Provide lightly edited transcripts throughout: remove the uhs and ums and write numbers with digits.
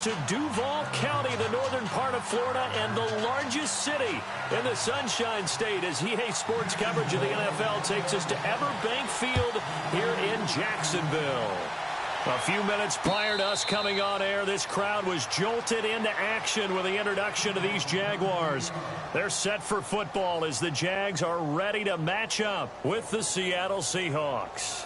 To Duval County, the northern part of Florida, and the largest city in the Sunshine State, as EA Sports coverage of the NFL takes us to Everbank Field here in Jacksonville. A few minutes prior to us coming on air, this crowd was jolted into action with the introduction of these Jaguars. They're set for football as the Jags are ready to match up with the Seattle Seahawks.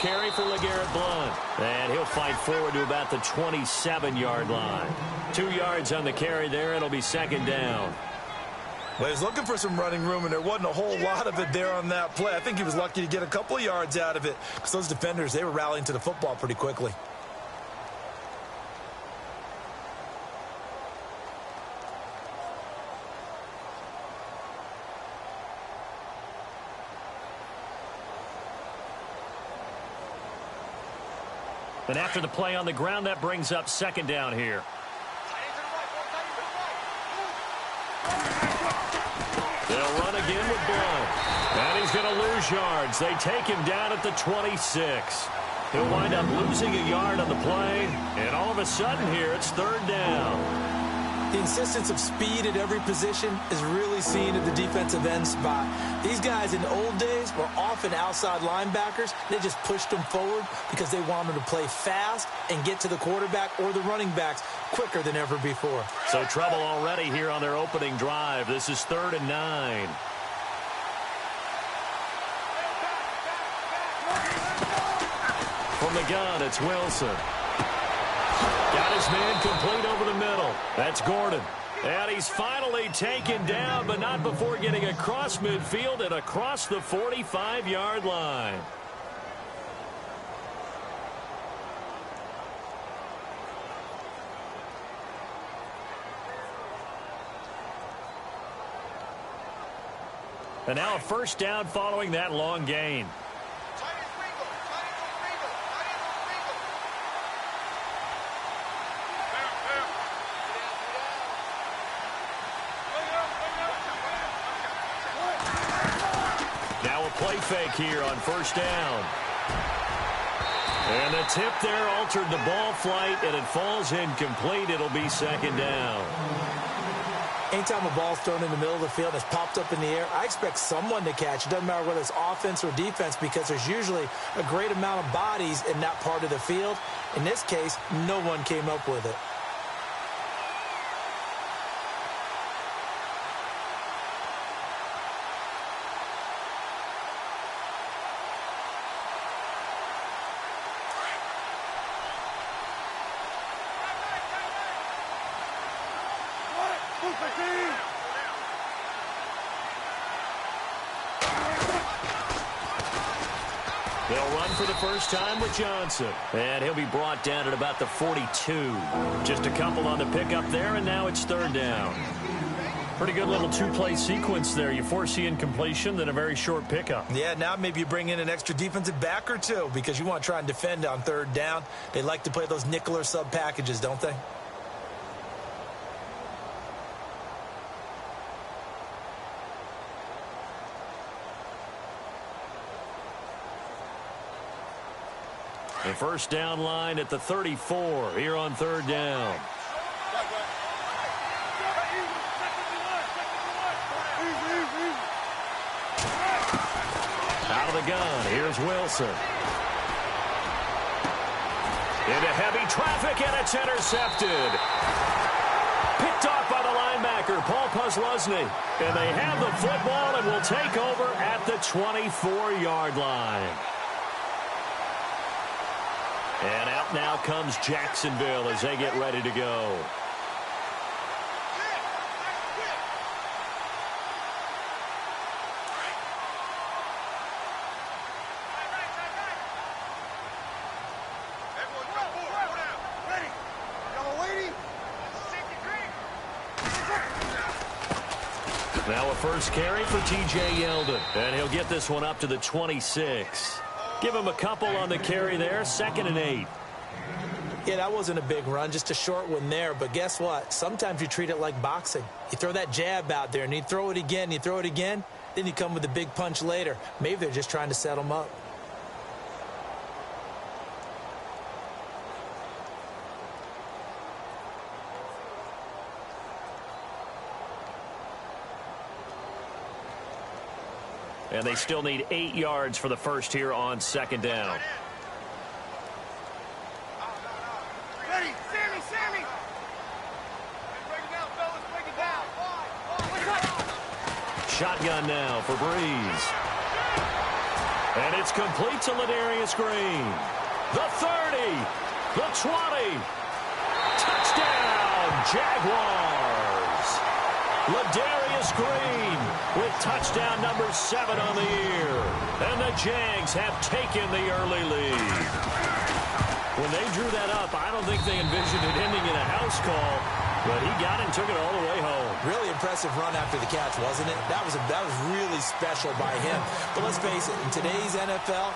Carry for LeGarrette Blount. And he'll fight forward to about the 27-yard line. 2 yards on the carry there. It'll be second down. Well, he's looking for some running room, and there wasn't a whole lot of it there on that play. I think he was lucky to get a couple of yards out of it because those defenders, they were rallying to the football pretty quickly. And after the play on the ground, that brings up second down here. They'll run again with Blount. And he's going to lose yards. They take him down at the 26. He'll wind up losing a yard on the play. And all of a sudden here, it's third down. The insistence of speed at every position is really seen at the defensive end spot. These guys in the old days were often outside linebackers. They just pushed them forward because they wanted to play fast and get to the quarterback or the running backs quicker than ever before. So trouble already here on their opening drive. This is 3rd and 9. From the gun, it's Wilson. Got his man complete over the middle. That's Gordon. And he's finally taken down, but not before getting across midfield and across the 45-yard line. And now a first down following that long gain. Play fake here on first down. And the tip there altered the ball flight, and it falls incomplete. It'll be second down. Anytime a ball's thrown in the middle of the field and it's popped up in the air, I expect someone to catch. It doesn't matter whether it's offense or defense because there's usually a great amount of bodies in that part of the field. In this case, no one came up with it. They'll run for the first time with Johnson. And he'll be brought down at about the 42. Just a couple on the pickup there, and now it's third down. Pretty good little two-play sequence there. You foresee incompletion, then a very short pickup. Yeah, now maybe you bring in an extra defensive back or two because you want to try and defend on third down. They like to play those nickel or sub packages, don't they? The first down line at the 34 here on third down. Out of the gun, here's Wilson. Into heavy traffic, and it's intercepted. Picked off by the linebacker, Paul Posluszny. And they have the football and will take over at the 24-yard line. And out now comes Jacksonville as they get ready to go. Now a first carry for T.J. Yeldon. And he'll get this one up to the 26. Give him a couple on the carry there. 2nd and 8. Yeah, that wasn't a big run, just a short one there. But guess what? Sometimes you treat it like boxing. You throw that jab out there, and you throw it again, you throw it again, then you come with a big punch later. Maybe they're just trying to set him up. And they still need 8 yards for the first here on 2nd down. Ready, Sammy! Break it down, fellas, break it down. Shotgun now for Breeze. And it's complete to Ladarius Green. The 30, the 20. Touchdown, Jaguars. Ladarius Green with touchdown number 7 on the year. And the Jags have taken the early lead. When they drew that up, I don't think they envisioned it ending in a house call, but he got it and took it all the way home. Really impressive run after the catch, wasn't it? That was really special by him. But let's face it, in today's NFL,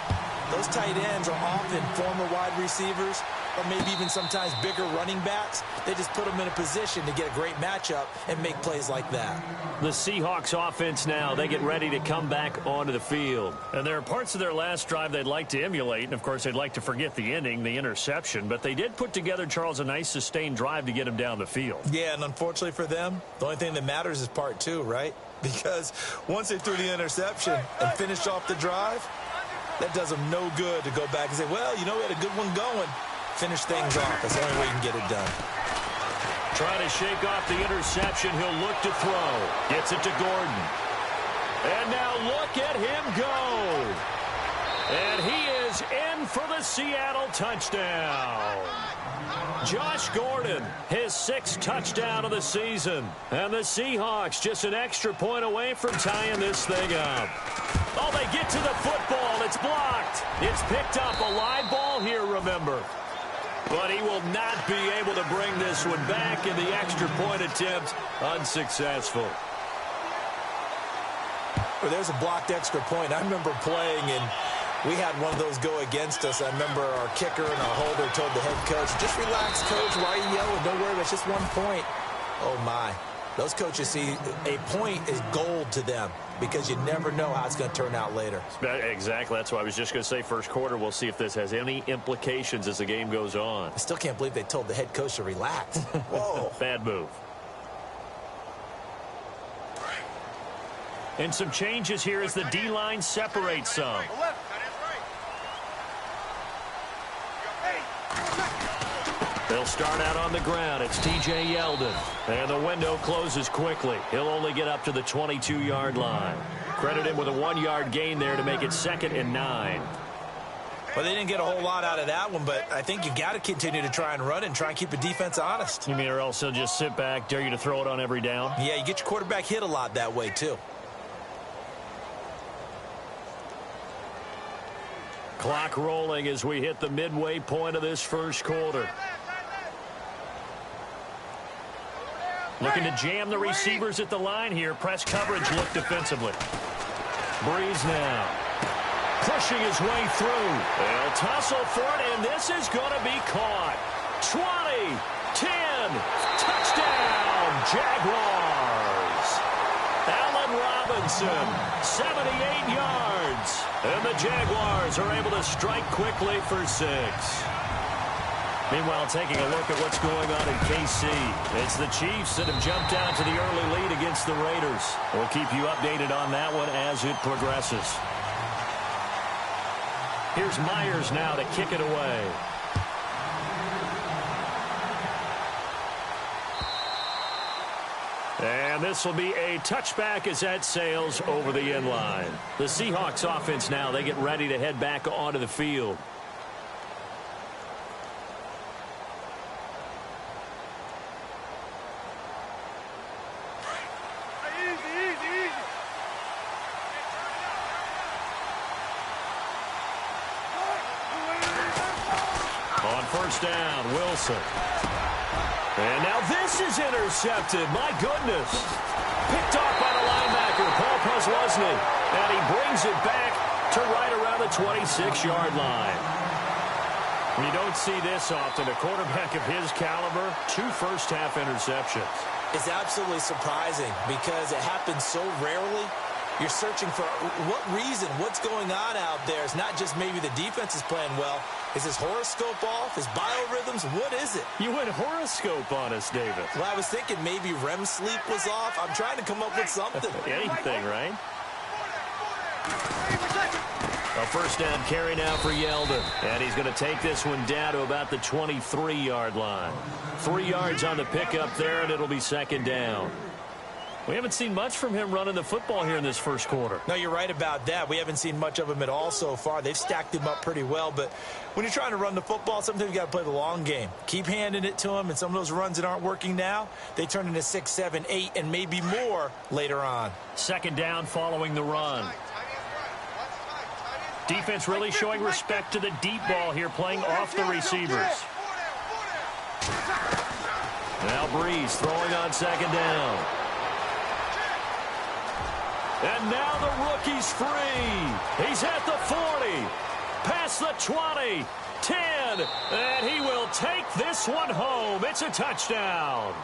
those tight ends are often former wide receivers or maybe even sometimes bigger running backs. They just put them in a position to get a great matchup and make plays like that. The Seahawks offense now, they get ready to come back onto the field. And there are parts of their last drive they'd like to emulate, and of course they'd like to forget the ending, the interception, but they did put together, Charles, a nice sustained drive to get him down the field. Yeah, and unfortunately for them, the only thing that matters is part 2, right? Because once they threw the interception and finished off the drive, that does them no good to go back and say, well, you know, we had a good one going. Finish things off. That's the only way you can get it done. Trying to shake off the interception. He'll look to throw. Gets it to Gordon. And now look at him go. And he is in for the Seattle touchdown. Josh Gordon, his 6th touchdown of the season. And the Seahawks just an extra point away from tying this thing up. Oh, they get to the football. It's blocked. It's picked up. A live ball here, remember. But he will not be able to bring this one back in the extra point attempt. Unsuccessful. Well, there's a blocked extra point. I remember playing, and we had one of those go against us. I remember our kicker and our holder told the head coach, just relax, coach. Why are you yelling? Don't worry, it's just 1 point. Oh, my. Those coaches see a point is gold to them because you never know how it's going to turn out later. Exactly. That's why I was just going to say first quarter. We'll see if this has any implications as the game goes on. I still can't believe they told the head coach to relax. Whoa. Bad move. And some changes here as the D-line separates some. They'll start out on the ground. It's T.J. Yeldon. And the window closes quickly. He'll only get up to the 22-yard line. Credit him with a 1-yard gain there to make it 2nd and 9. Well, they didn't get a whole lot out of that one, but I think you got to continue to try and run and try and keep the defense honest. You mean or else they'll just sit back, dare you to throw it on every down? Yeah, you get your quarterback hit a lot that way, too. Clock rolling as we hit the midway point of this first quarter. Looking to jam the receivers at the line here. Press coverage look defensively. Breeze now. Pushing his way through. They'll tussle for it, and this is going to be caught. 20, 10, touchdown, Jaguars. Allen Robinson, 78 yards. And the Jaguars are able to strike quickly for 6. Meanwhile, taking a look at what's going on in KC. It's the Chiefs that have jumped out to the early lead against the Raiders. We'll keep you updated on that one as it progresses. Here's Myers now to kick it away. And this will be a touchback as that sails over the end line. The Seahawks offense now, they get ready to head back onto the field. On first down, Wilson. And now this is intercepted. My goodness. Picked off by the line Kozlowski, and he brings it back to right around the 26-yard line. You don't see this often. A quarterback of his caliber, 2 first-half interceptions. It's absolutely surprising because it happens so rarely. You're searching for what reason, what's going on out there. It's not just maybe the defense is playing well. Is his horoscope off? His biorhythms? What is it? You went horoscope on us, David. Well, I was thinking maybe REM sleep was off. I'm trying to come up with something. Anything, right? A first down carry now for Yeldon. And he's going to take this one down to about the 23-yard line. 3 yards on the pickup there, and it'll be second down. We haven't seen much from him running the football here in this first quarter. No, you're right about that. We haven't seen much of him at all so far. They've stacked him up pretty well, but when you're trying to run the football, sometimes you got to play the long game. Keep handing it to him, and some of those runs that aren't working now, they turn into 6, 7, 8, and maybe more later on. Second down following the run. Defense really showing respect to the deep ball here, playing off the receivers. Now Breeze throwing on second down. And now the rookie's free. He's at the 40, past the 20, 10, and he will take this one home. It's a touchdown.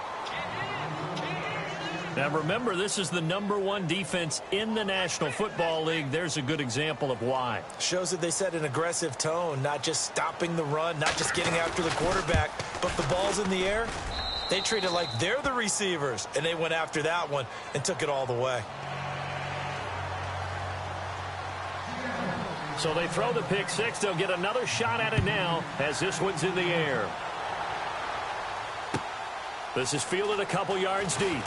Now remember, this is the #1 defense in the National Football League. There's a good example of why. Shows that they set an aggressive tone, not just stopping the run, not just getting after the quarterback, but the ball's in the air. They treat it like they're the receivers, and they went after that one and took it all the way. So they throw the pick six. They'll get another shot at it now as this one's in the air. This is fielded a couple yards deep.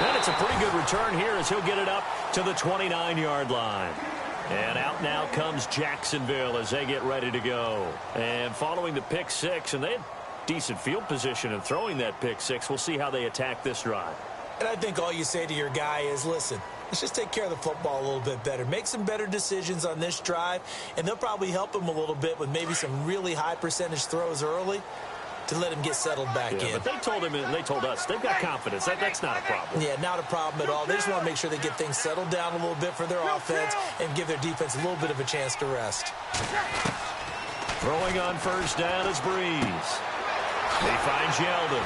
And it's a pretty good return here as he'll get it up to the 29-yard line. And out now comes Jacksonville as they get ready to go. And following the pick six, and they had decent field position in throwing that pick six. We'll see how they attack this drive. And I think all you say to your guy is, listen, let's just take care of the football a little bit better. Make some better decisions on this drive, and they'll probably help him a little bit with maybe some really high percentage throws early to let him get settled back in. But they told him, and they told us, they've got confidence. That's not a problem. Yeah, not a problem at all. They just want to make sure they get things settled down a little bit for their offense and give their defense a little bit of a chance to rest. Throwing on first down is Breeze. He finds Yeldon,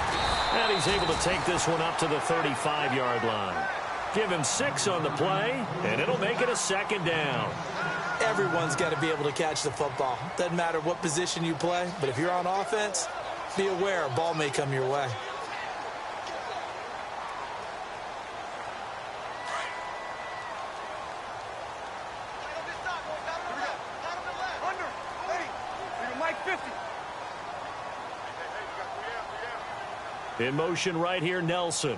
and he's able to take this one up to the 35-yard line. Give him 6 on the play, and it'll make it a second down. Everyone's got to be able to catch the football. Doesn't matter what position you play, but if you're on offense, be aware a ball may come your way. In motion right here, Nelson.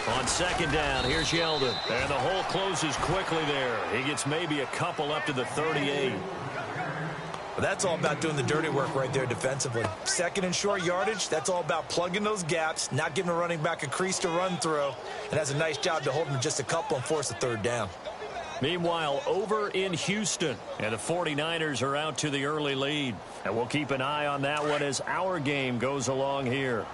On second down, here's Yeldon. And the hole closes quickly there. He gets maybe a couple up to the 38. Well, that's all about doing the dirty work right there defensively. Second and short yardage, that's all about plugging those gaps, not giving a running back a crease to run through, and has a nice job to hold him just a couple and force a third down. Meanwhile, over in Houston, and the 49ers are out to the early lead. And we'll keep an eye on that one as our game goes along here.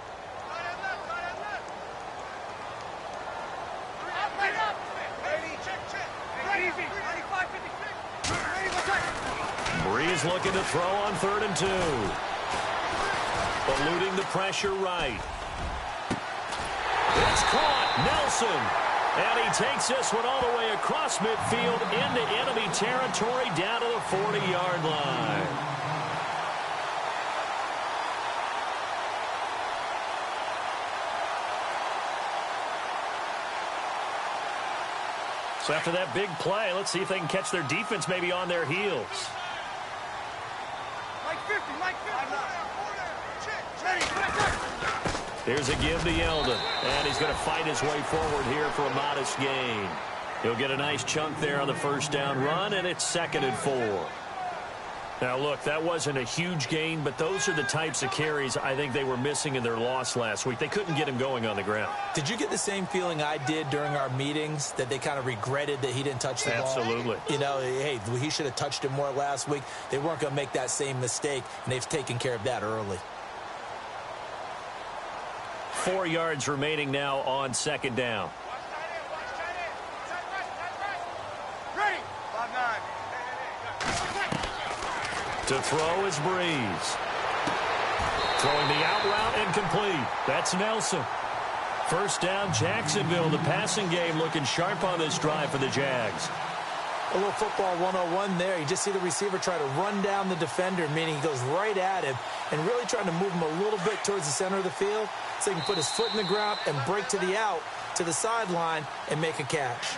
Breeze looking to throw on 3rd and 2. Eluding the pressure right. It's caught. Nelson. And he takes this one all the way across midfield into enemy territory down to the 40-yard line. So after that big play, let's see if they can catch their defense maybe on their heels. There's a give to Yeldon, and he's going to fight his way forward here for a modest gain. He'll get a nice chunk there on the first down run, and it's 2nd and 4. Now, look, that wasn't a huge gain, but those are the types of carries I think they were missing in their loss last week. They couldn't get him going on the ground. Did you get the same feeling I did during our meetings, that they kind of regretted that he didn't touch the ball? Absolutely. You know, hey, he should have touched it more last week. They weren't going to make that same mistake, and they've taken care of that early. 4 yards remaining now on second down. Ready. 5-9. To throw is Breeze. Throwing the out route incomplete. That's Nelson. First down, Jacksonville. The passing game looking sharp on this drive for the Jags. A little football 101 there. You just see the receiver try to run down the defender, meaning he goes right at him and really trying to move him a little bit towards the center of the field so he can put his foot in the ground and break to the out, to the sideline, and make a catch.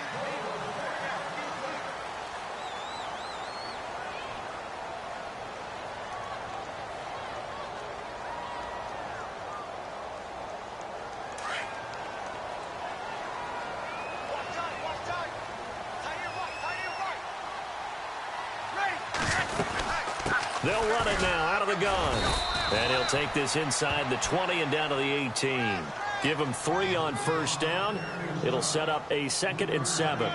They'll run it now out of the gun. And he'll take this inside the 20 and down to the 18. Give him 3 on first down. It'll set up a 2nd and 7.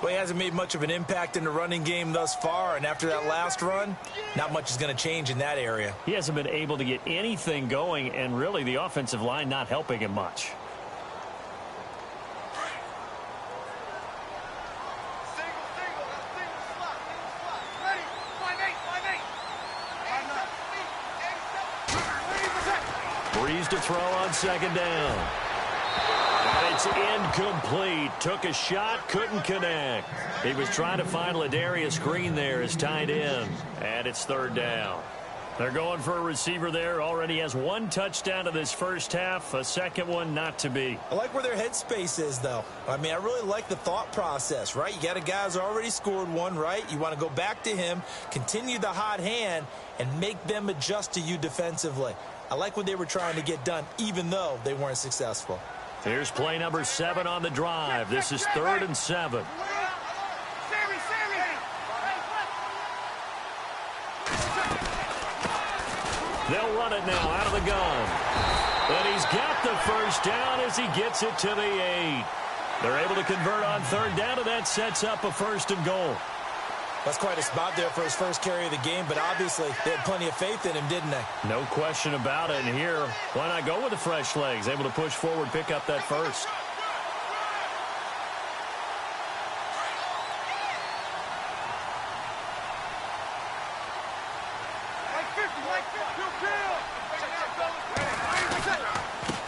Well, he hasn't made much of an impact in the running game thus far, and after that last run, not much is going to change in that area. He hasn't been able to get anything going, and really the offensive line not helping him much. Breeze to throw on second down. And it's incomplete. Took a shot, couldn't connect. He was trying to find Ladarius Green there as tight end. And it's third down. They're going for a receiver there. Already has 1 touchdown to this first half. A second one not to be. I like where their headspace is, though. I mean, I really like the thought process, right? You got a guy who's already scored 1, right? You want to go back to him, continue the hot hand, and make them adjust to you defensively. I like what they were trying to get done, even though they weren't successful. Here's play number 7 on the drive. This is 3rd and 7. They'll run it now out of the gun. And he's got the first down as he gets it to the 8. They're able to convert on 3rd down, and that sets up a 1st and goal. That's quite a spot there for his first carry of the game, but obviously they had plenty of faith in him, didn't they? No question about it. And here, why not go with the fresh legs? Able to push forward, pick up that first.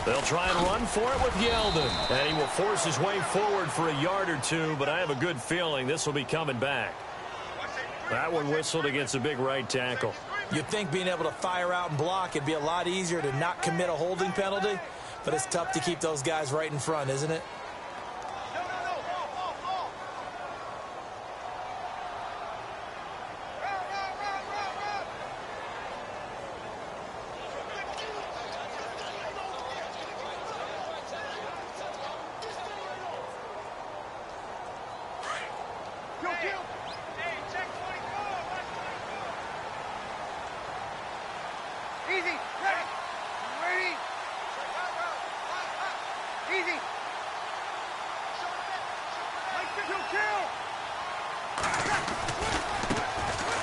They'll try and run for it with Yeldon. And he will force his way forward for a yard or 2, but I have a good feeling this will be coming back. That one whistled against a big right tackle. You'd think being able to fire out and block it'd be a lot easier to not commit a holding penalty, but it's tough to keep those guys right in front, isn't it?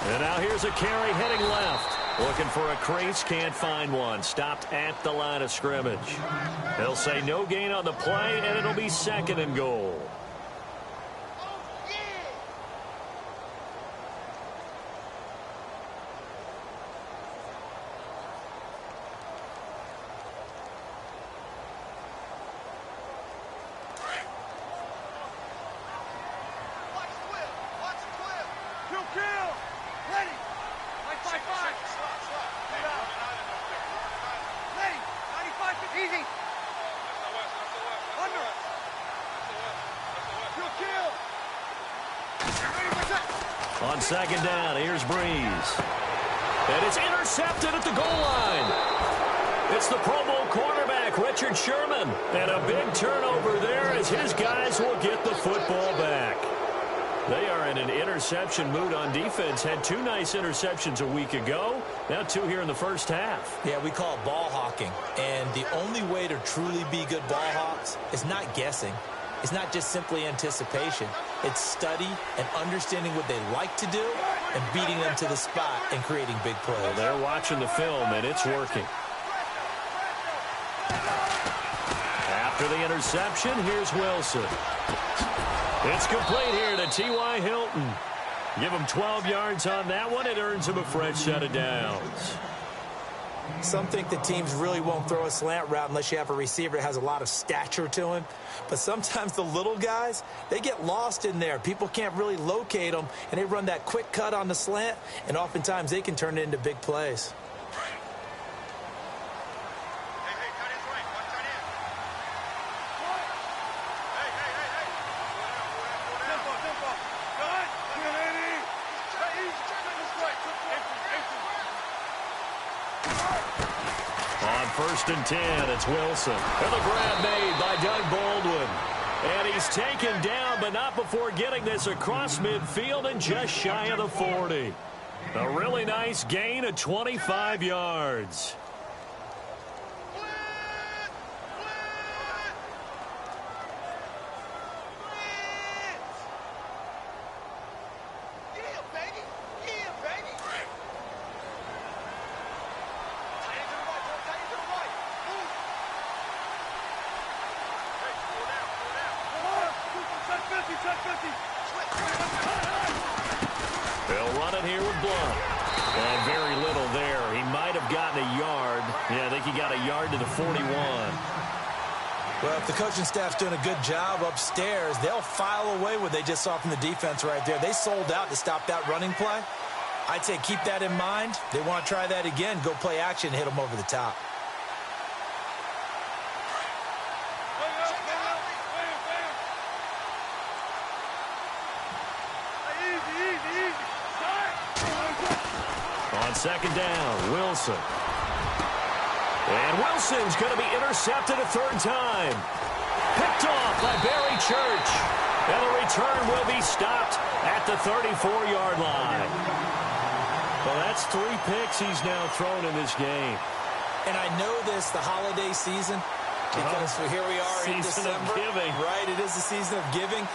And now here's a carry heading left. Looking for a crease, can't find one. Stopped at the line of scrimmage. They'll say no gain on the play, and it'll be 2nd and goal. On second down, here's Breeze. And it's intercepted at the goal line. It's the Pro Bowl cornerback, Richard Sherman. And a big turnover there as his guys will get the football back. They are in an interception mood on defense. Had 2 nice interceptions a week ago. Now 2 here in the first half. Yeah, we call it ball hawking. And the only way to truly be good ball hawks is not guessing. It's not just simply anticipation. It's study and understanding what they like to do and beating them to the spot and creating big plays. Well, they're watching the film, and it's working. After the interception, here's Wilson. It's complete here to T.Y. Hilton. Give him 12 yards on that one. It earns him a fresh set of downs. Some think the teams really won't throw a slant route unless you have a receiver that has a lot of stature to him. But sometimes the little guys, they get lost in there. People can't really locate them, and they run that quick cut on the slant, and oftentimes they can turn it into big plays. First and 10, it's Wilson. And the grab made by Doug Baldwin. And he's taken down, but not before getting this across midfield and just shy of the 40. A really nice gain of 25 yards. They'll run it here with Blunt. And very little there. He might have gotten a yard. Yeah, I think he got a yard to the 41. Well, if the coaching staff's doing a good job upstairs, they'll file away what they just saw from the defense right there. They sold out to stop that running play. I'd say keep that in mind. They want to try that again. Go play action, hit them over the top. On second down, Wilson. And Wilson's going to be intercepted a third time. Picked off by Barry Church. And the return will be stopped at the 34-yard line. Well, that's 3 picks he's now thrown in this game. And I know this, the holiday season, because here we are in December. Season of giving. Right, it is the season of giving.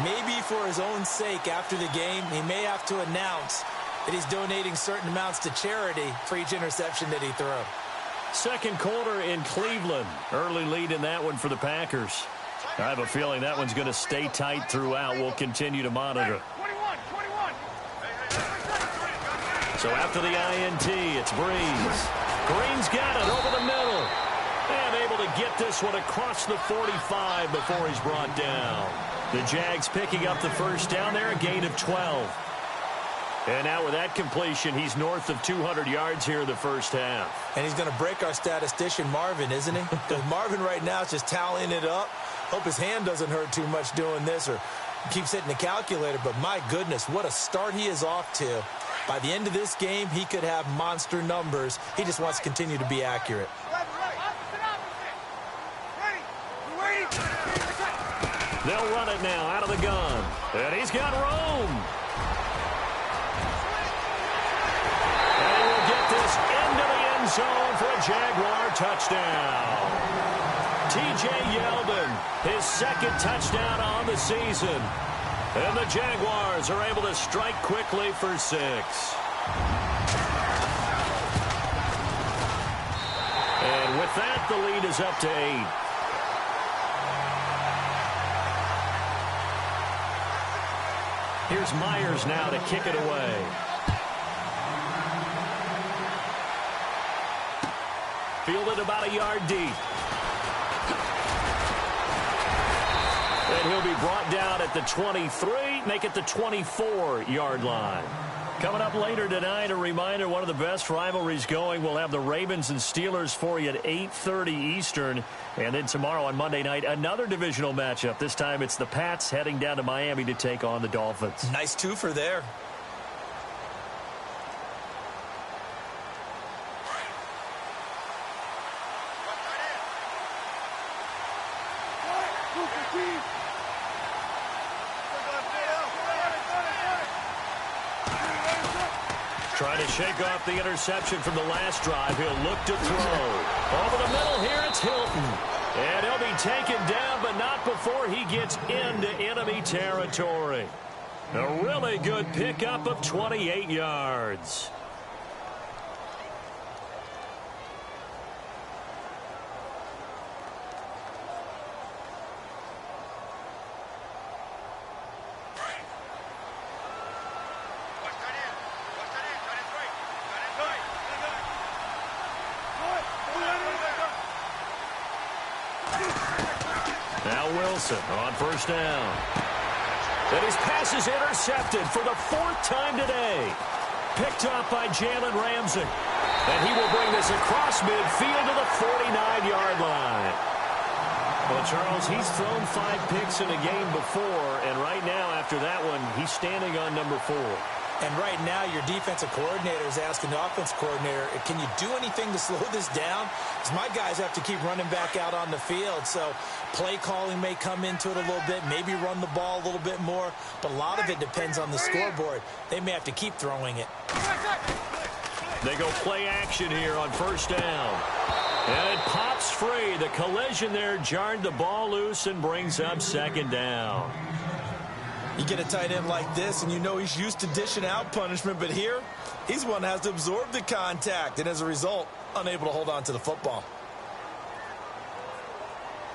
Maybe for his own sake after the game, he may have to announce that he's donating certain amounts to charity for each interception that he threw. Second quarter in Cleveland. Early lead in that one for the Packers. I have a feeling that one's going to stay tight throughout. We'll continue to monitor. 21. So after the INT, it's Breeze. Green's got it over the middle. And able to get this one across the 45 before he's brought down. The Jags picking up the first down there, a gain of 12. And now with that completion, he's north of 200 yards here in the first half. And he's going to break our statistician, Marvin, isn't he? Because Marvin right now is just tallying it up. Hope his hand doesn't hurt too much doing this or keeps hitting the calculator. But my goodness, what a start he is off to. By the end of this game, he could have monster numbers. He just wants to continue to be accurate. They'll run it now out of the gun. And he's got room. This into the end zone for a Jaguar touchdown. T.J. Yeldon, his second touchdown on the season. And the Jaguars are able to strike quickly for 6. And with that, the lead is up to 8. Here's Myers now to kick it away. Fielded about a yard deep. And he'll be brought down at the 23, make it the 24-yard line. Coming up later tonight, a reminder, one of the best rivalries going. We'll have the Ravens and Steelers for you at 8:30 Eastern. And then tomorrow on Monday night, another divisional matchup. This time it's the Pats heading down to Miami to take on the Dolphins. Nice twofer there. Trying to shake off the interception from the last drive. He'll look to throw. Over the middle here, it's Hilton. And he'll be taken down, but not before he gets into enemy territory. A really good pickup of 28 yards. Now Wilson on first down. And his pass is intercepted for the 4th time today. Picked up by Jalen Ramsey. And he will bring this across midfield to the 49-yard line. Well, Charles, he's thrown 5 picks in a game before, and right now, after that one, he's standing on number 4. And right now, your defensive coordinator is asking the offense coordinator, can you do anything to slow this down? Because my guys have to keep running back out on the field. So play calling may come into it a little bit, maybe run the ball a little bit more. But a lot of it depends on the scoreboard. They may have to keep throwing it. They go play action here on first down. And it pops free. The collision there jarred the ball loose and brings up second down. You get a tight end like this, and you know he's used to dishing out punishment, but here, he's one that has to absorb the contact, and as a result, unable to hold on to the football.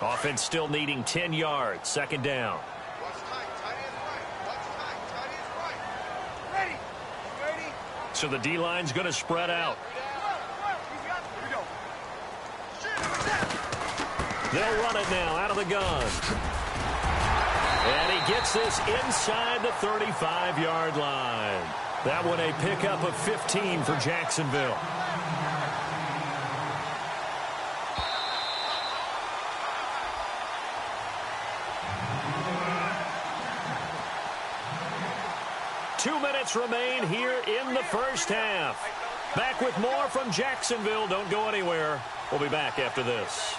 Offense still needing 10 yards, second down. Watch tight, tight end right. Watch tight, tight end right. Ready. Ready. So the D-line's going to spread out. They'll run it now out of the gun. And he gets this inside the 35-yard line. That one a pickup of 15 for Jacksonville. Two minutes remain here in the first half. Back with more from Jacksonville. Don't go anywhere. We'll be back after this.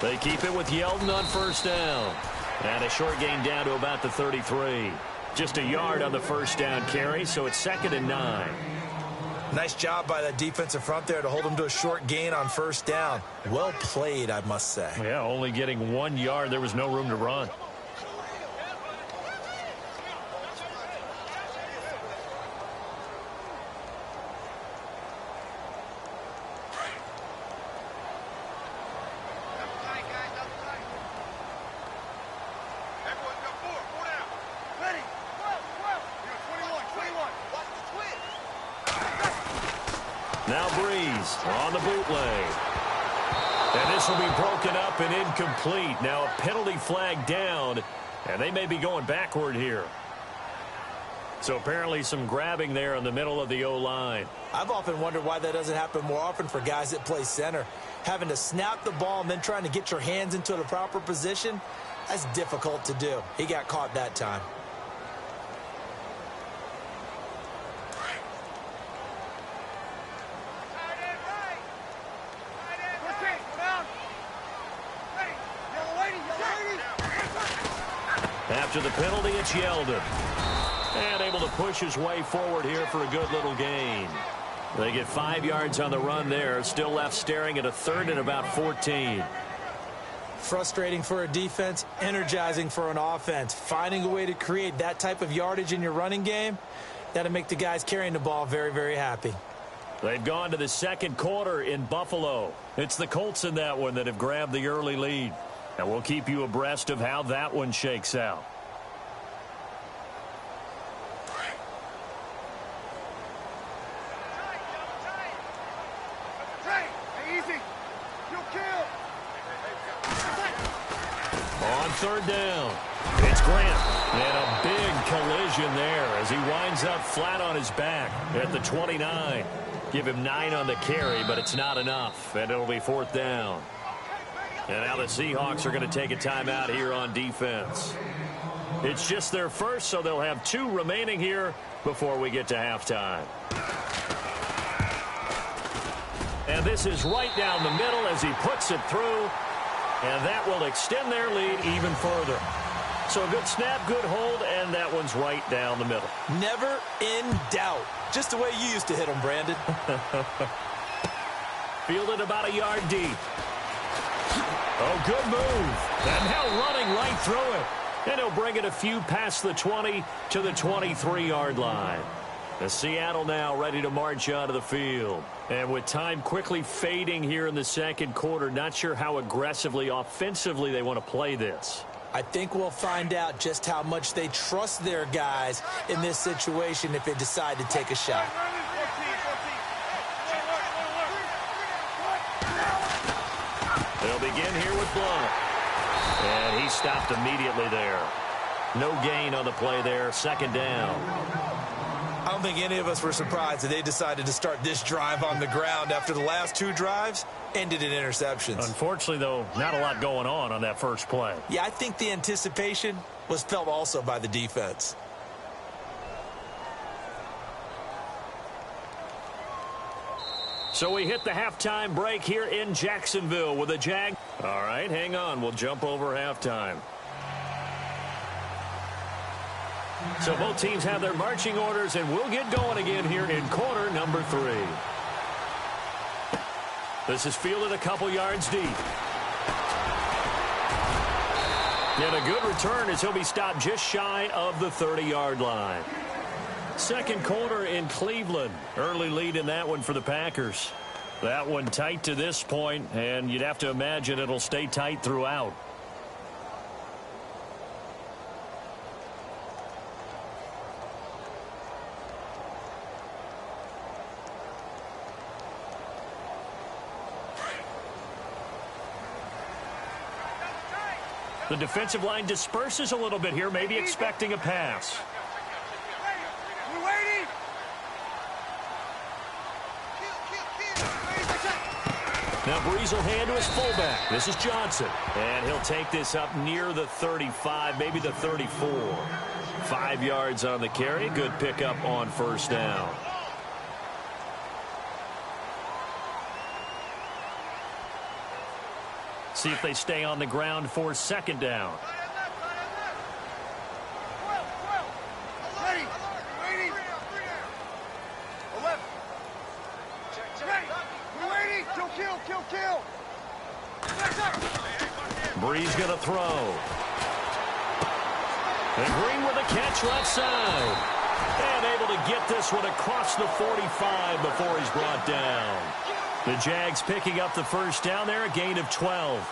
They keep it with Yeldon on first down. And a short gain down to about the 33. Just a yard on the first down carry, so it's 2nd and 9. Nice job by that defensive front there to hold him to a short gain on first down. Well played, I must say. Yeah, only getting 1 yard. There was no room to run. Now Breeze on the bootleg. And this will be broken up and incomplete. Now a penalty flag down, and they may be going backward here. So apparently some grabbing there in the middle of the O-line. I've often wondered why that doesn't happen more often for guys that play center. Having to snap the ball and then trying to get your hands into the proper position, that's difficult to do. He got caught that time. After the penalty, it's Yeldon. And able to push his way forward here for a good little gain. They get 5 yards on the run there. Still left staring at a 3rd and about 14. Frustrating for a defense, energizing for an offense. Finding a way to create that type of yardage in your running game, that'll make the guys carrying the ball very, very happy. They've gone to the second quarter in Buffalo. It's the Colts in that one that have grabbed the early lead. And we'll keep you abreast of how that one shakes out. On 3rd down, it's Grant. And a big collision there as he winds up flat on his back at the 29. Give him 9 on the carry, but it's not enough. And it'll be 4th down. And now the Seahawks are going to take a timeout here on defense. It's just their first, so they'll have 2 remaining here before we get to halftime. And this is right down the middle as he puts it through. And that will extend their lead even further. So a good snap, good hold, and that one's right down the middle. Never in doubt. Just the way you used to hit them, Brandon. Fielded about a yard deep. Oh, good move. And now running right through it. And he'll bring it a few past the 20 to the 23-yard line. The Seattle now ready to march onto the field. And with time quickly fading here in the second quarter, not sure how aggressively, offensively they want to play this. I think we'll find out just how much they trust their guys in this situation if they decide to take a shot. They'll begin here with Blount. And he stopped immediately there. No gain on the play there. Second down. I don't think any of us were surprised that they decided to start this drive on the ground after the last two drives ended in interceptions. Unfortunately, though, not a lot going on that first play. Yeah, I think the anticipation was felt also by the defense. So we hit the halftime break here in Jacksonville with a Jag. All right, hang on. We'll jump over halftime. So both teams have their marching orders, and we'll get going again here in quarter number 3. This is fielded a couple yards deep. And a good return as he'll be stopped just shy of the 30-yard line. Second quarter in Cleveland. Early lead in that one for the Packers. That one tight to this point, and you'd have to imagine it'll stay tight throughout. The defensive line disperses a little bit here, maybe expecting a pass. We're waiting. Now Breeze will hand to his fullback. This is Johnson. And he'll take this up near the 35, maybe the 34. 5 yards on the carry. Good pickup on first down. See if they stay on the ground for second down. Ready. Waiting. 11. Ready. We're waiting. Kill. Breeze going to throw. And Green with a catch left side. And able to get this one across the 45 before he's brought down. The Jags picking up the first down there, a gain of 12.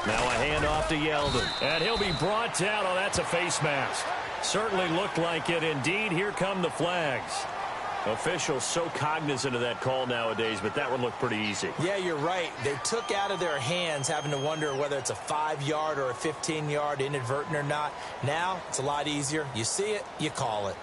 Now a handoff to Yeldon. And he'll be brought down. Oh, that's a face mask. Certainly looked like it. Indeed, here come the flags. Officials so cognizant of that call nowadays, but that one looked pretty easy. Yeah, you're right. They took out of their hands having to wonder whether it's a 5-yard or a 15-yard inadvertent or not. Now, it's a lot easier. You see it, you call it.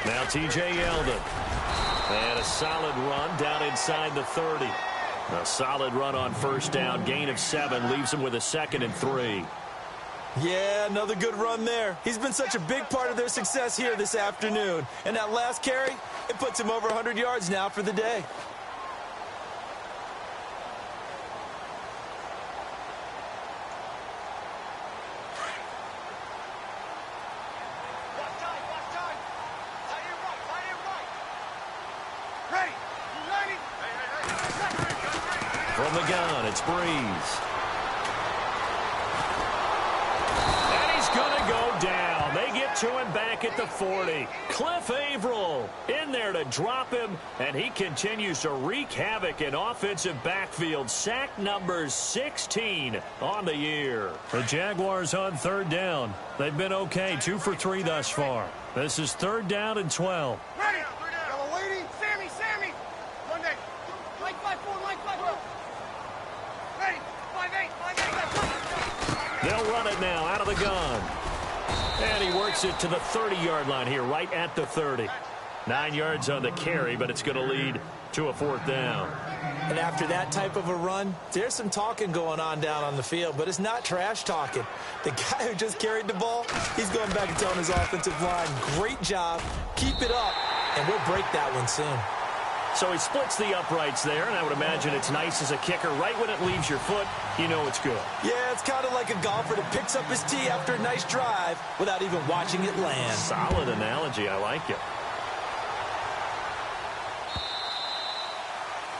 Now T.J. Yeldon. And a solid run down inside the 30. A solid run on first down. Gain of 7 leaves him with a 2nd and 3. Yeah, another good run there. He's been such a big part of their success here this afternoon. And that last carry, it puts him over 100 yards now for the day. From the gun, it's Breeze. And he's going to go down. They get to him back at the 40. Cliff Averill in there to drop him, and he continues to wreak havoc in offensive backfield. Sack number 16 on the year. The Jaguars on third down. They've been okay, 2 for 3 thus far. This is third down and 12. Ready. Yellow lady. Sammy. Monday. Line 5-4, line 5-4. Ready. 5-8. They'll run it now out of the gun. And he works it to the 30-yard line here, right at the 30. 9 yards on the carry, but it's going to lead to a 4th down. And after that type of a run, there's some talking going on down on the field, but it's not trash talking. The guy who just carried the ball, he's going back and telling his offensive line, great job, keep it up, and we'll break that one soon. So he splits the uprights there, and I would imagine it's nice as a kicker. Right when it leaves your foot, you know it's good. Yeah, it's kind of like a golfer that picks up his tee after a nice drive without even watching it land. Solid analogy. I like it.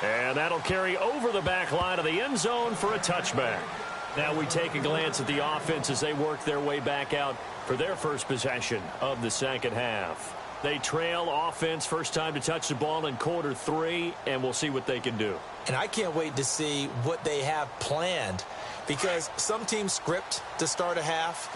And that'll carry over the back line of the end zone for a touchback. Now we take a glance at the offense as they work their way back out for their first possession of the second half. They trail offense first time to touch the ball in quarter 3, and we'll see what they can do. And I can't wait to see what they have planned, because some teams script to start a half.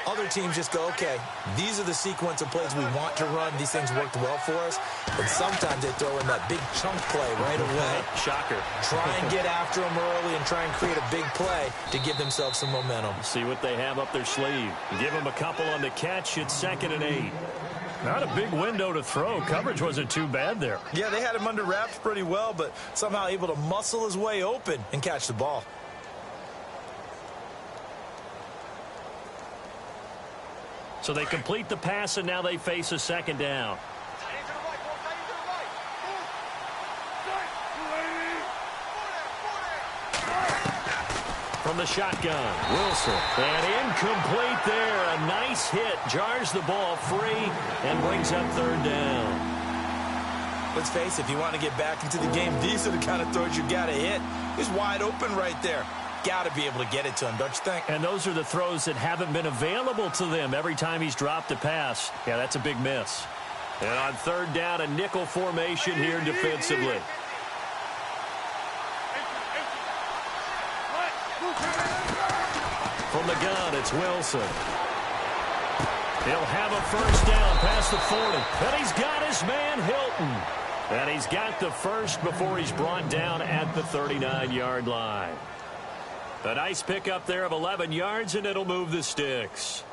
Other teams just go, okay, these are the sequence of plays we want to run. These things worked well for us. But sometimes they throw in that big chunk play right away. Shocker. Try and get after them early and try and create a big play to give themselves some momentum. See what they have up their sleeve. Give them a couple on the catch. It's 2nd and 8. Not a big window to throw. Coverage wasn't too bad there. Yeah, they had him under wraps pretty well, but somehow able to muscle his way open and catch the ball. So they complete the pass, and now they face a 2nd down. From the shotgun, Wilson. And incomplete there. A nice hit. Jars the ball free and brings up 3rd down. Let's face it, if you want to get back into the game, these are the kind of throws you got to hit. He's wide open right there. Got to be able to get it to him, don't you think? And those are the throws that haven't been available to them every time he's dropped a pass. Yeah, that's a big miss. And on 3rd down, a nickel formation here defensively. From the gun, it's Wilson. He'll have a first down past the 40. And he's got his man, Hilton. And he's got the first before he's brought down at the 39-yard line. A nice pickup there of 11 yards, and it'll move the sticks.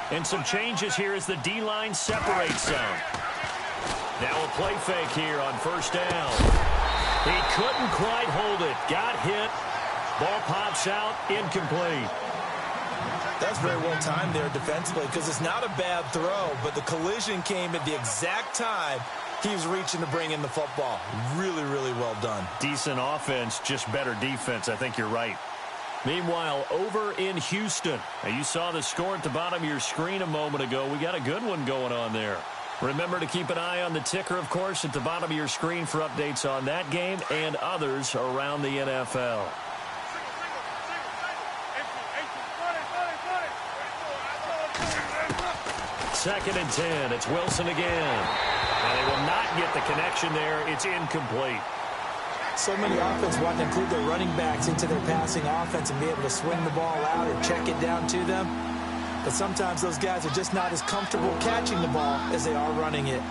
And some changes here as the D-line separates some. Now a play fake here on 1st down. He couldn't quite hold it. Got hit. Ball pops out. Incomplete. That's very well timed there defensively, because it's not a bad throw, but the collision came at the exact time he was reaching to bring in the football. Really, really well done. Decent offense, just better defense. I think you're right. Meanwhile, over in Houston, now you saw the score at the bottom of your screen a moment ago. We got a good one going on there. Remember to keep an eye on the ticker, of course, at the bottom of your screen for updates on that game and others around the NFL. 2nd and 10. It's Wilson again. And they will not get the connection there. It's incomplete. So many offenses want to include their running backs into their passing offense and be able to swing the ball out or check it down to them. But sometimes those guys are just not as comfortable catching the ball as they are running it.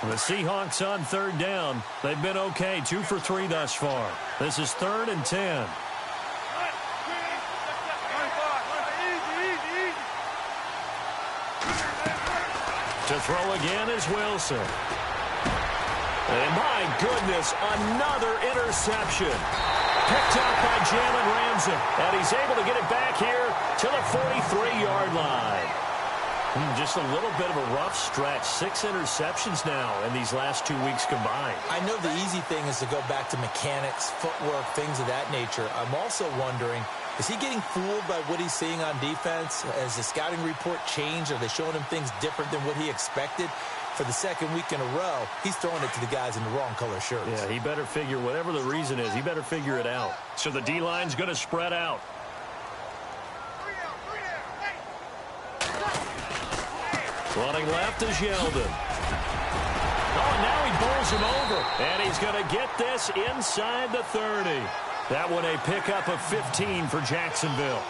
The Seahawks on 3rd down. They've been okay, 2 for 3 thus far. This is 3rd and 10. To throw again is Wilson. And my goodness, another interception. Picked up by Jalen Ramsey. And he's able to get it back here to the 43-yard line. Just a little bit of a rough stretch. 6 interceptions now in these last 2 weeks combined. I know the easy thing is to go back to mechanics, footwork, things of that nature. I'm also wondering, is he getting fooled by what he's seeing on defense? Has the scouting report changed? Are they showing him things different than what he expected? For the 2nd week in a row, he's throwing it to the guys in the wrong color shirts. Yeah, he better figure, whatever the reason is, he better figure it out. So the D-line's going to spread out. Running left is Yeldon. Oh, and now he bowls him over. And he's going to get this inside the 30. That one a pickup of 15 for Jacksonville.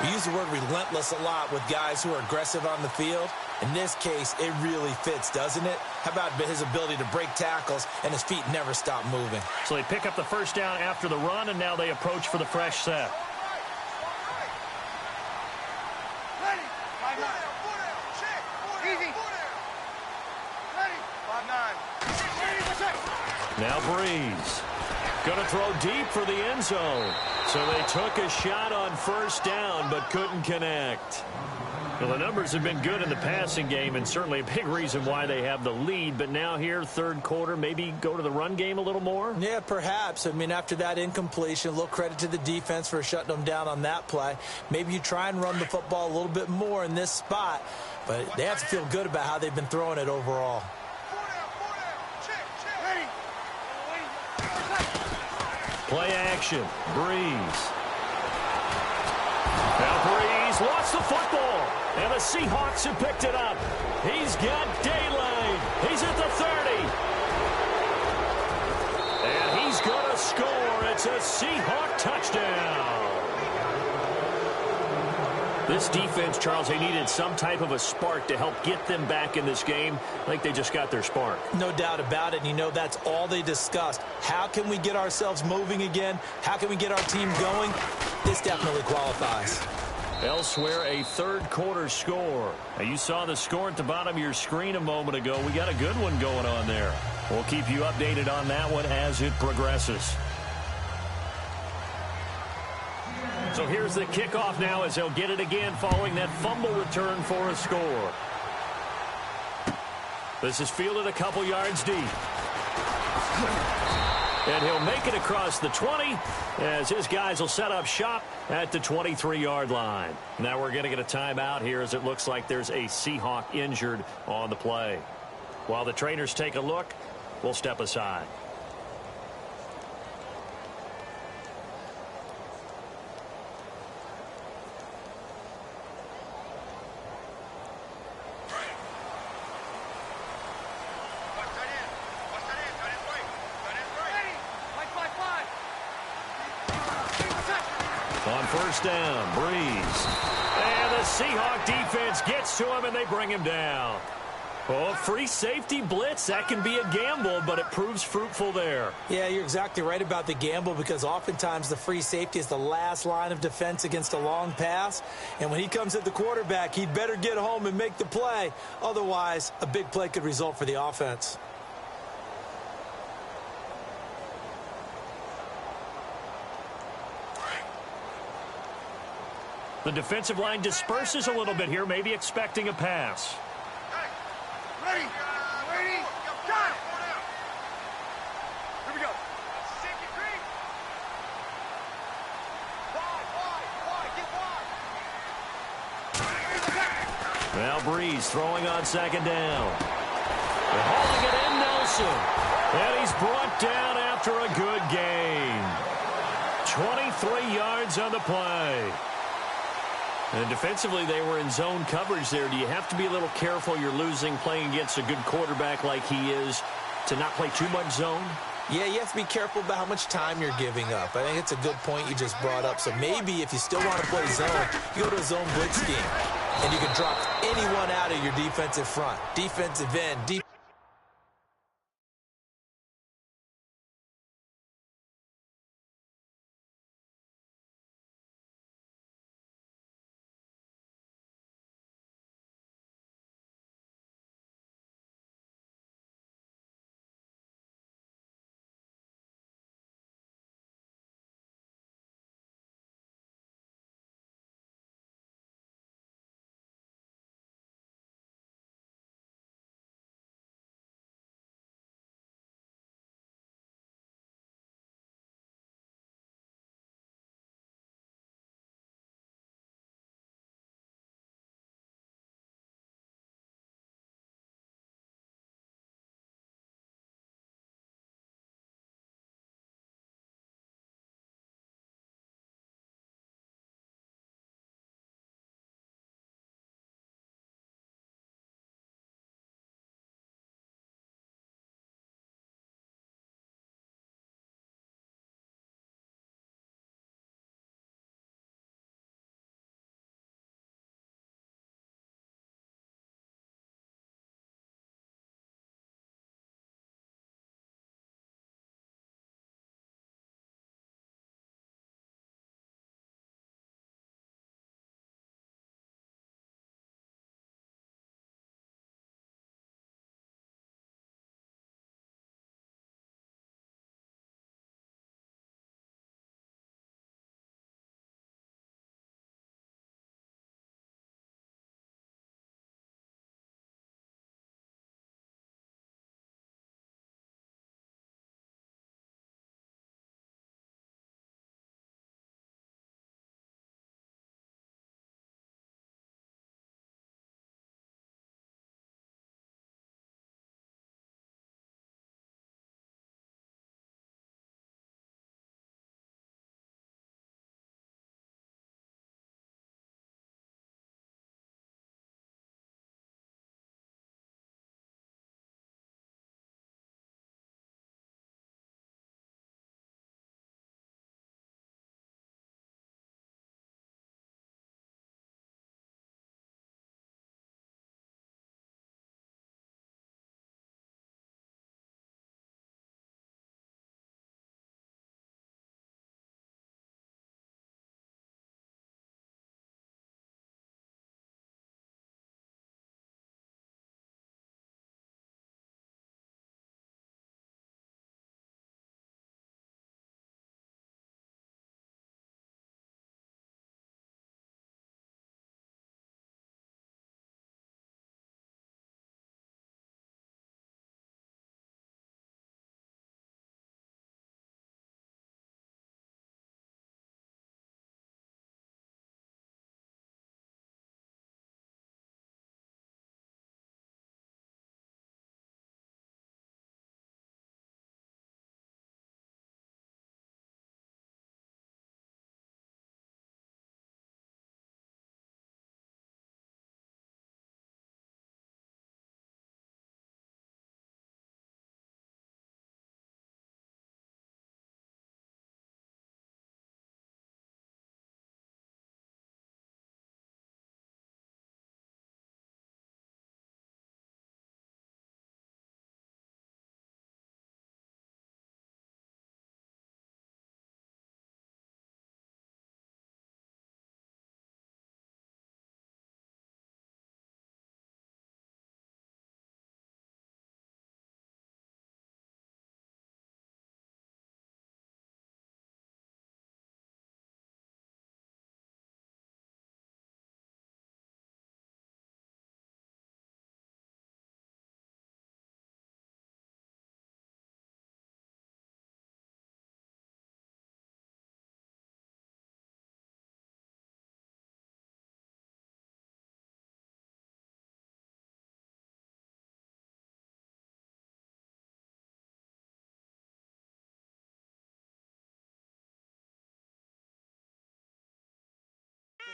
We use the word relentless a lot with guys who are aggressive on the field. In this case, it really fits, doesn't it? How about his ability to break tackles and his feet never stop moving? So they pick up the first down after the run, and now they approach for the fresh set. Ready. 5-9. Easy. Ready. 5-9. Now Breeze. Going to throw deep for the end zone. So they took a shot on first down, but couldn't connect. Well, the numbers have been good in the passing game, and certainly a big reason why they have the lead. But now here, third quarter, maybe go to the run game a little more? Yeah, perhaps. I mean, after that incompletion, a little credit to the defense for shutting them down on that play. Maybe you try and run the football a little bit more in this spot, but they have to feel good about how they've been throwing it overall. Play action. Breeze. Now Breeze lost the football, and the Seahawks have picked it up. He's got daylight. He's at the 30. And he's going to score. It's a Seahawk touchdown. This defense, Charles, they needed some type of a spark to help get them back in this game. I think they just got their spark. No doubt about it. And you know, that's all they discussed. How can we get ourselves moving again? How can we get our team going? This definitely qualifies. Elsewhere, a third quarter score. Now, you saw the score at the bottom of your screen a moment ago. We got a good one going on there. We'll keep you updated on that one as it progresses. So here's the kickoff now as they'll get it again following that fumble return for a score. This is fielded a couple yards deep. And he'll make it across the 20 as his guys will set up shop at the 23-yard line. Now we're going to get a timeout here as it looks like there's a Seahawk injured on the play. While the trainers take a look, we'll step aside. On first down, Breeze. And the Seahawk defense gets to him, and they bring him down. Oh, free safety blitz, that can be a gamble, but it proves fruitful there. Yeah, you're exactly right about the gamble because oftentimes the free safety is the last line of defense against a long pass. And when he comes at the quarterback, he'd better get home and make the play. Otherwise, a big play could result for the offense. The defensive line disperses a little bit here, maybe expecting a pass. Ready. Ready. Got it. Here we go. Now Breeze throwing on second down. They're hauling it in, Nelson. And he's brought down after a good gain. 23 yards on the play. And defensively, they were in zone coverage there. Do you have to be a little careful you're losing playing against a good quarterback like he is to not play too much zone? Yeah, you have to be careful about how much time you're giving up. I think it's a good point you just brought up. So maybe if you still want to play zone, you go to a zone blitz scheme. And you can drop anyone out of your defensive front. Defensive end,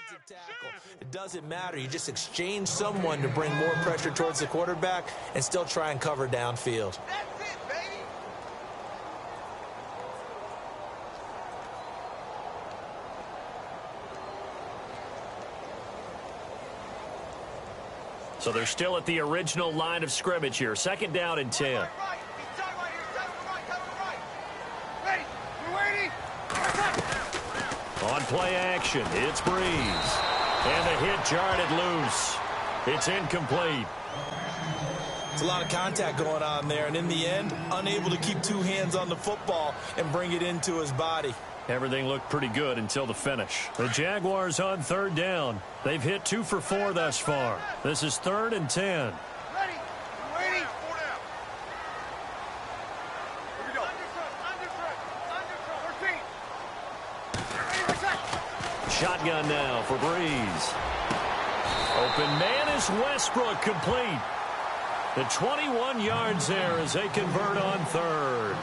defensive tackle. It doesn't matter. You just exchange someone to bring more pressure towards the quarterback and still try and cover downfield. That's it, baby. So they're still at the original line of scrimmage here. 2nd down and 10. Right. He's tight right here. Tight on the right. Tight on the right. Ready. We're waiting. On play action, it's Breeze. And the hit jarred it loose. It's incomplete. It's a lot of contact going on there, and in the end, unable to keep two hands on the football and bring it into his body. Everything looked pretty good until the finish. The Jaguars on 3rd down. They've hit 2 for 4 thus far. This is 3rd and 10. Ready. We're waiting. 4 down. Here we go. Under. Shotgun now for Breeze. Open man is Westbrook, complete. The 21 yards there as they convert on 3rd.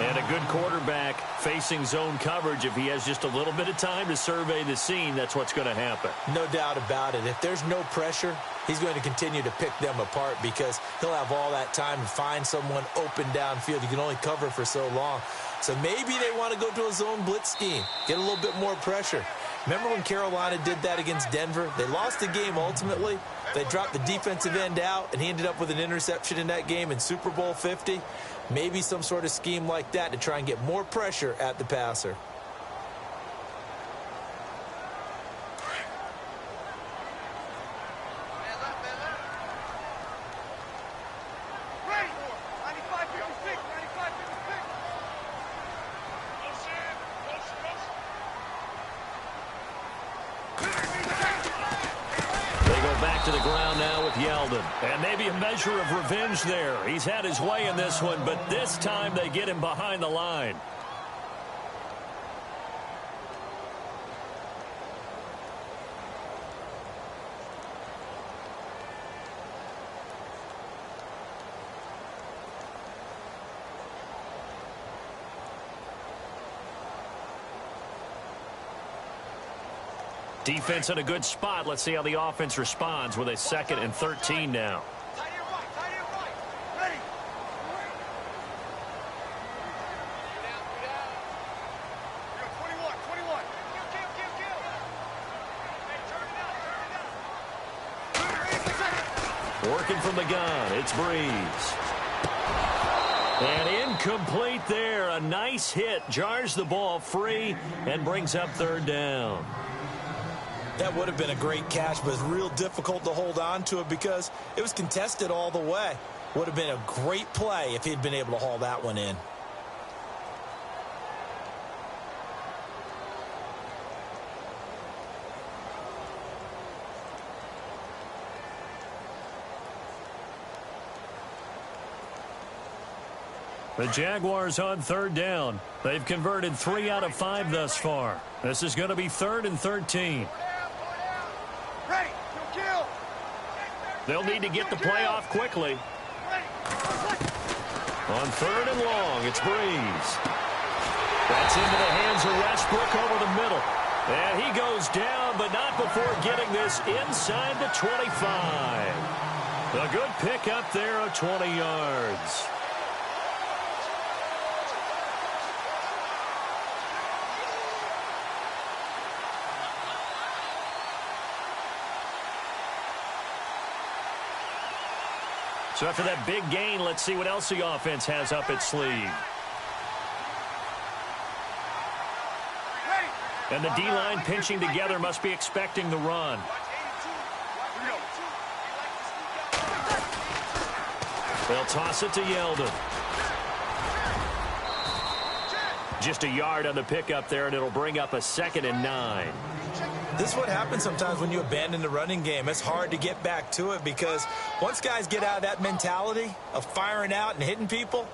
And a good quarterback facing zone coverage. If he has just a little bit of time to survey the scene, that's what's going to happen. No doubt about it. If there's no pressure, he's going to continue to pick them apart because he'll have all that time to find someone open downfield. You can only cover for so long. So maybe they want to go to a zone blitz scheme, get a little bit more pressure. Remember when Carolina did that against Denver? They lost the game ultimately. They dropped the defensive end out, and he ended up with an interception in that game in Super Bowl 50. Maybe some sort of scheme like that to try and get more pressure at the passer. Ready. 95-56. 95-56. They go back to the ground now with Yeldon. And maybe a measure of revenge there. He's had his way in this one, but this time they get him behind the line. Defense in a good spot. Let's see how the offense responds with a 2nd and 13 now. Tight end right. Tight end right. Ready. You're 21. 21. Kill. Hey, turn it out. Working from the gun, it's Breeze. And incomplete there. A nice hit. Jars the ball free and brings up 3rd down. That would have been a great catch, but it's real difficult to hold on to it because it was contested all the way. Would have been a great play if he'd been able to haul that one in. The Jaguars on 3rd down. They've converted 3 out of 5 thus far. This is going to be 3rd and 13. Ready. Kill. They'll need to get the play off quickly. Ready. On 3rd and long, it's Breeze. That's into the hands of Westbrook over the middle. And he goes down, but not before getting this inside the 25. A good pickup there of 20 yards. So after that big gain, let's see what else the offense has up its sleeve. And the D-line pinching together must be expecting the run. They'll toss it to Yeldon. Just a yard on the pickup there, and it'll bring up a 2nd and 9. This is what happens sometimes when you abandon the running game. It's hard to get back to it because once guys get out of that mentality of firing out and hitting people,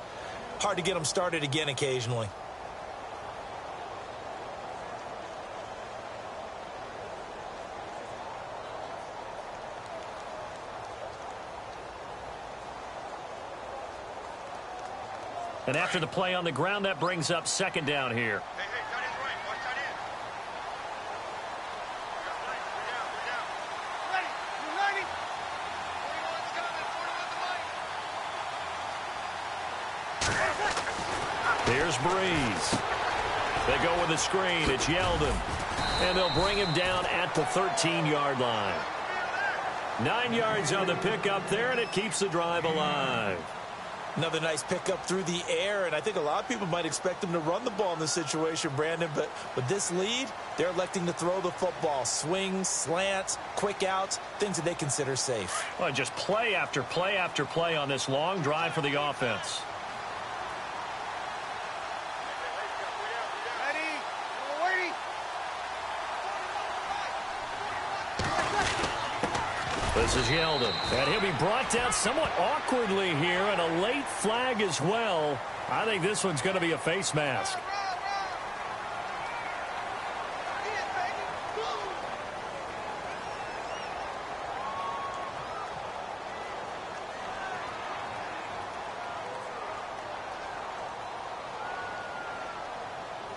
hard to get them started again occasionally. And after the play on the ground, that brings up 2nd down here. Hey, tight end right. Watch tight Here's Breeze. They go with a screen. It's Yeldon. And they'll bring him down at the 13-yard line. 9 yards on the pickup there, and it keeps the drive alive. Another nice pickup through the air, and I think a lot of people might expect them to run the ball in this situation, Brandon, but with this lead, they're electing to throw the football. Swings, slants, quick outs, things that they consider safe. Well, just play after play after play on this long drive for the offense. This is Yeldon, and he'll be brought down somewhat awkwardly here, and a late flag as well. I think this one's going to be a face mask.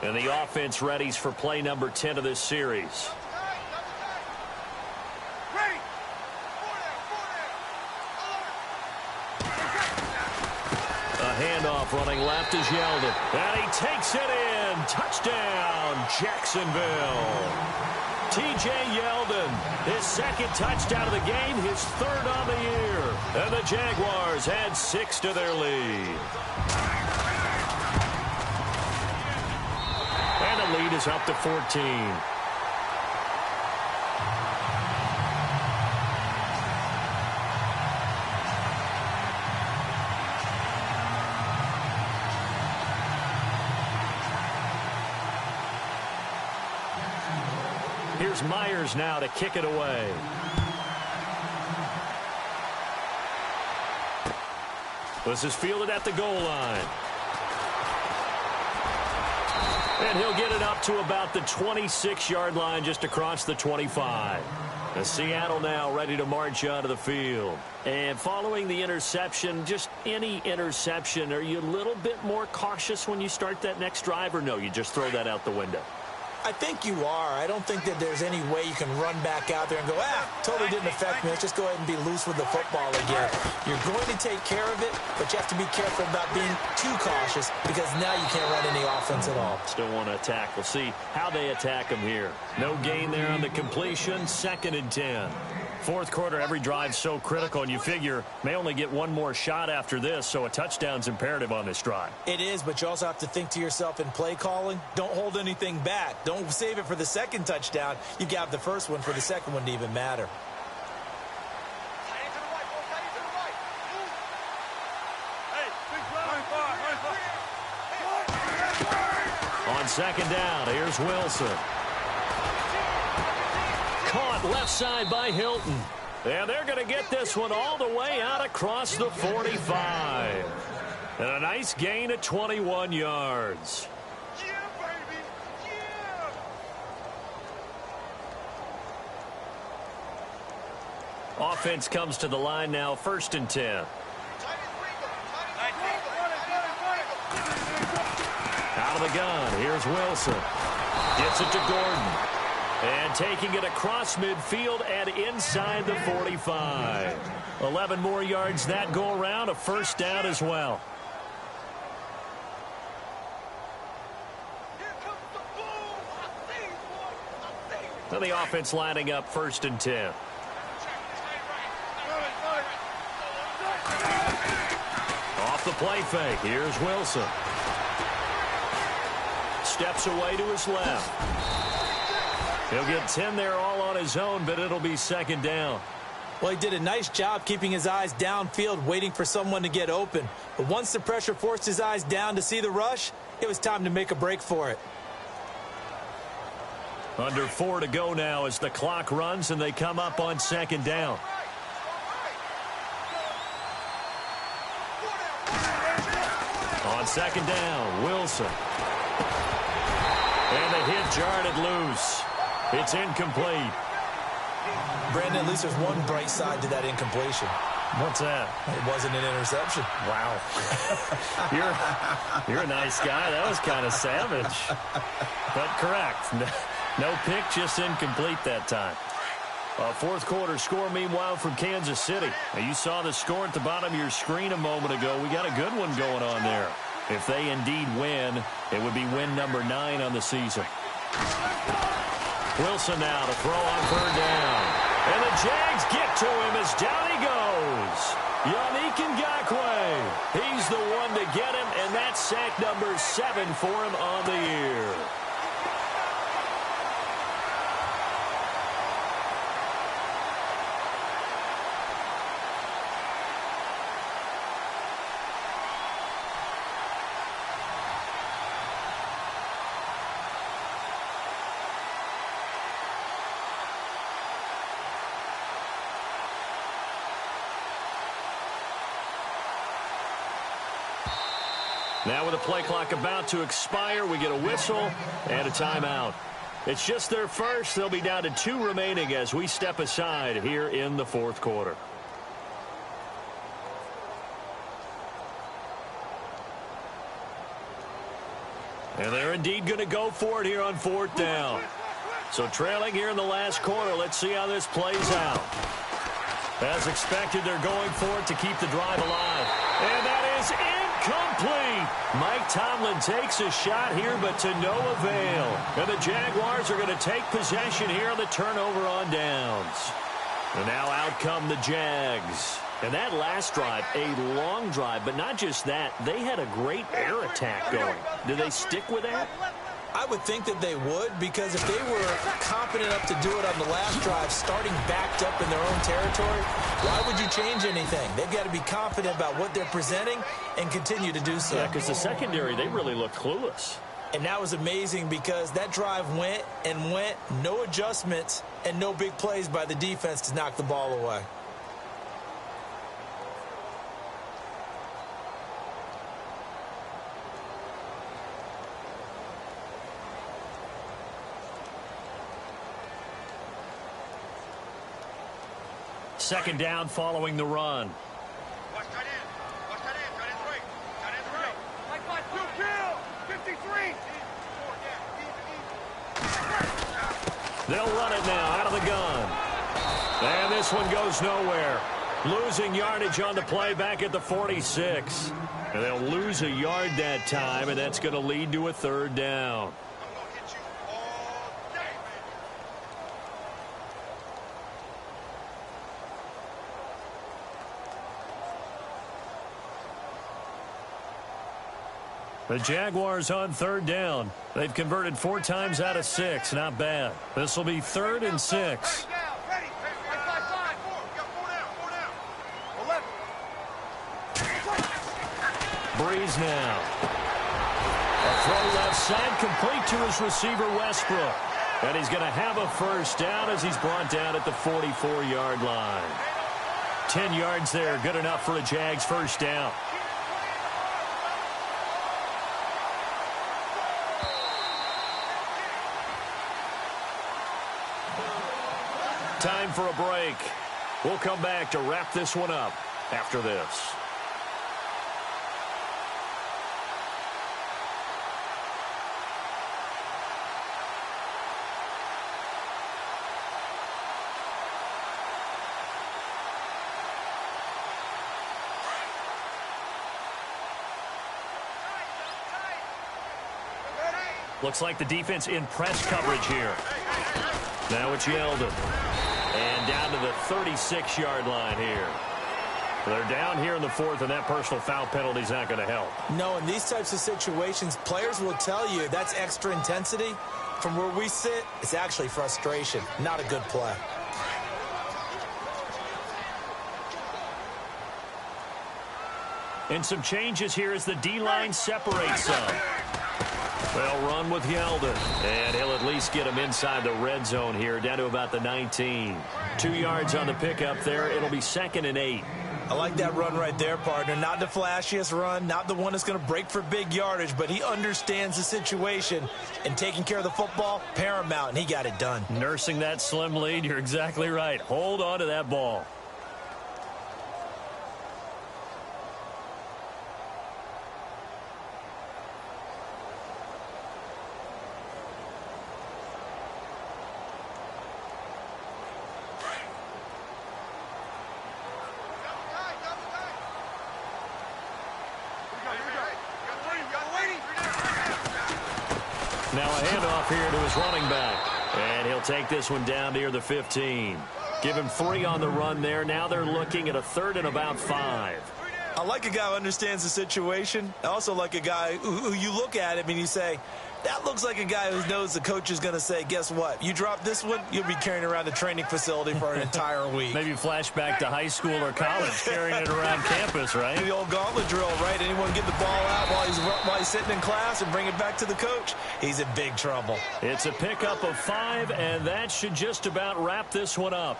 And the offense readies for play number 10 of this series. Handoff running left is Yeldon. And he takes it in. Touchdown, Jacksonville. T.J. Yeldon, his second touchdown of the game, his third on the year. And the Jaguars add 6 to their lead. And the lead is up to 14. Here's Myers now to kick it away. This is fielded at the goal line. And he'll get it up to about the 26-yard line, just across the 25. And Seattle now ready to march onto the field. And following the interception, just any interception, are you a little bit more cautious when you start that next drive, or no, you just throw that out the window? I think you are. I don't think that there's any way you can run back out there and go, totally didn't affect me. Let's just go ahead and be loose with the football again. You're going to take care of it, but you have to be careful about being too cautious because now you can't run any offense at all. Still want to attack. We'll see how they attack them here. No gain there on the completion. 2nd and 10. Fourth quarter, every drive's so critical, and you figure may only get one more shot after this, so a touchdown's imperative on this drive. It is, but you also have to think to yourself in play calling, don't hold anything back. Don't save it for the second touchdown. You got the first one for the second one to even matter. On 2nd down, here's Wilson. Caught left side by Hilton. And they're going to get this one all the way out across the 45. And a nice gain of 21 yards. Yeah, baby. Yeah. Offense comes to the line now, 1st and 10. Out of the gun, here's Wilson. Gets it to Gordon. And taking it across midfield and inside the 45. 11 more yards that go around, a 1st down as well. So the offense lining up 1st and 10. Off the play fake, here's Wilson. Steps away to his left. He'll get 10 there all on his own, but it'll be 2nd down. Well, he did a nice job keeping his eyes downfield, waiting for someone to get open. But once the pressure forced his eyes down to see the rush, it was time to make a break for it. Under 4 to go now as the clock runs, and they come up on 2nd down. On 2nd down, Wilson. And the hit jarred it loose. It's incomplete. Brandon, at least there's one bright side to that incompletion. What's that? It wasn't an interception. Wow. You're a nice guy. That was kind of savage. But correct. No pick, just incomplete that time. A 4th quarter score, meanwhile, from Kansas City. Now, you saw the score at the bottom of your screen a moment ago. We got a good one going on there. If they indeed win, it would be win number 9 on the season. Wilson now to throw on third down. And the Jags get to him as down he goes. Yannick Ngakoue. He's the one to get him, and that's sack number 7 for him on the year. Now with the play clock about to expire, we get a whistle and a timeout. It's just their first. They'll be down to 2 remaining as we step aside here in the fourth quarter. And they're indeed going to go for it here on fourth down. So trailing here in the last quarter, let's see how this plays out. As expected, they're going for it to keep the drive alive. And that is incomplete. Mike Tomlin takes a shot here, but to no avail. And the Jaguars are going to take possession here on the turnover on downs. And now out come the Jags. And that last drive, a long drive, but not just that. They had a great air attack going. Do they stick with that? I would think that they would, because if they were confident enough to do it on the last drive, starting backed up in their own territory, why would you change anything? They've got to be confident about what they're presenting and continue to do so. Yeah, because the secondary, they really looked clueless. And that was amazing because that drive went and went, no adjustments, and no big plays by the defense to knock the ball away. Second down following the run. Watch that in. Watch that in. Tight end's right. Tight end's right. Like 2 kill. 53. They'll run it now out of the gun. And this one goes nowhere. Losing yardage on the play back at the 46. And they'll lose a yard that time, and that's going to lead to a third down. The Jaguars on third down. They've converted 4 times out of 6. Not bad. This will be 3rd and 6. Breeze now. A throw left side complete to his receiver Westbrook. And he's going to have a first down as he's brought down at the 44-yard line. 10 yards there. Good enough for a Jags first down. Time for a break. We'll come back to wrap this one up after this. Looks like the defense in press coverage here. Now it's Yeldon. And down to the 36-yard line here. They're down here in the 4th, and that personal foul penalty is not going to help. No, in these types of situations, players will tell you that's extra intensity. From where we sit, it's actually frustration, not a good play. And some changes here as the D-line separates some. Well, run with Yeldon, and he'll at least get him inside the red zone here, down to about the 19. 2 yards on the pickup there. It'll be 2nd and 8. I like that run right there, partner. Not the flashiest run, not the one that's going to break for big yardage, but he understands the situation, and taking care of the football, paramount, and he got it done. Nursing that slim lead, you're exactly right. Hold on to that ball. Now a handoff here to his running back. And he'll take this one down near the 15. Give him 3 on the run there. Now they're looking at a 3rd and about 5. I like a guy who understands the situation. I also like a guy who you look at him and you say, that looks like a guy who knows the coach is going to say, guess what? You drop this one, you'll be carrying around the training facility for an entire week. Maybe flashback to high school or college, carrying it around campus, right? The old gauntlet drill, right? Anyone get the ball out while he's sitting in class and bring it back to the coach? He's in big trouble. It's a pickup of 5, and that should just about wrap this one up.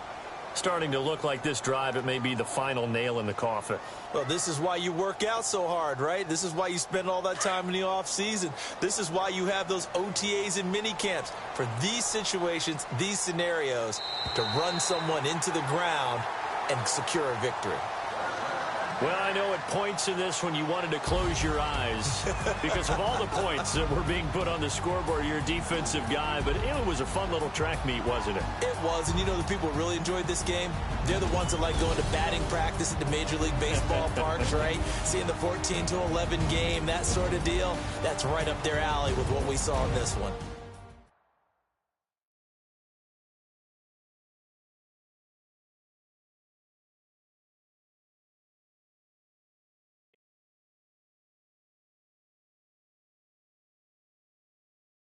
Starting to look like this drive, it may be the final nail in the coffin. Well, this is why you work out so hard, right? This is why you spend all that time in the offseason. This is why you have those OTAs and mini camps for these situations, these scenarios, to run someone into the ground and secure a victory. Well, I know at points in this one you wanted to close your eyes because of all the points that were being put on the scoreboard. You're a defensive guy, but it was a fun little track meet, wasn't it? It was, and you know the people who really enjoyed this game? They're the ones that like going to batting practice at the Major League Baseball parks, right? Seeing the 14-11 game, that sort of deal. That's right up their alley with what we saw in this one.